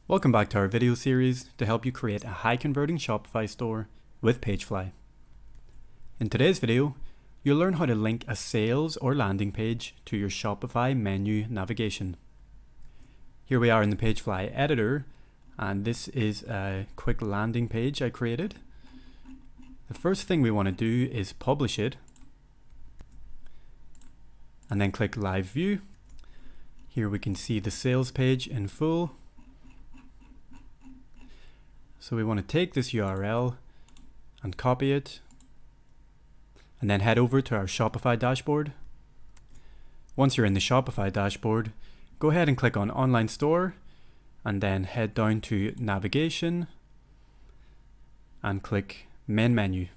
Welcome back to our video series to help you create a high converting Shopify store with PageFly. In today's video, you'll learn how to link a sales or landing page to your Shopify menu navigation. Here we are in the PageFly editor, and this is a quick landing page I created. The first thing we want to do is publish it, and then click Live View. Here we can see the sales page in full. So we want to take this URL and copy it, and then head over to our Shopify dashboard. Once you're in the Shopify dashboard, go ahead and click on Online Store, and then head down to Navigation and click Main Menu.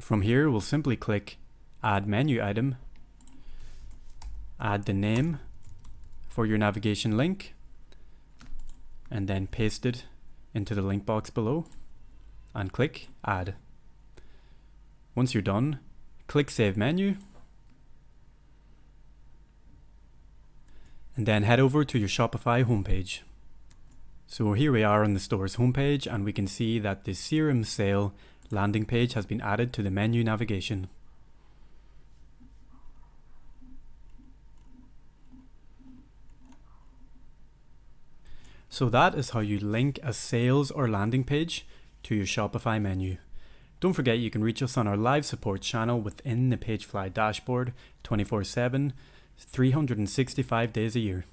From here, we'll simply click Add Menu Item, add the name for your navigation link, and then paste it into the link box below and click Add. Once you're done, click Save Menu, and then head over to your Shopify homepage. So here we are on the store's homepage, and we can see that the Serum Sale landing page has been added to the menu navigation. So that is how you link a sales or landing page to your Shopify menu. Don't forget you can reach us on our live support channel within the PageFly dashboard 24/7, 365 days a year.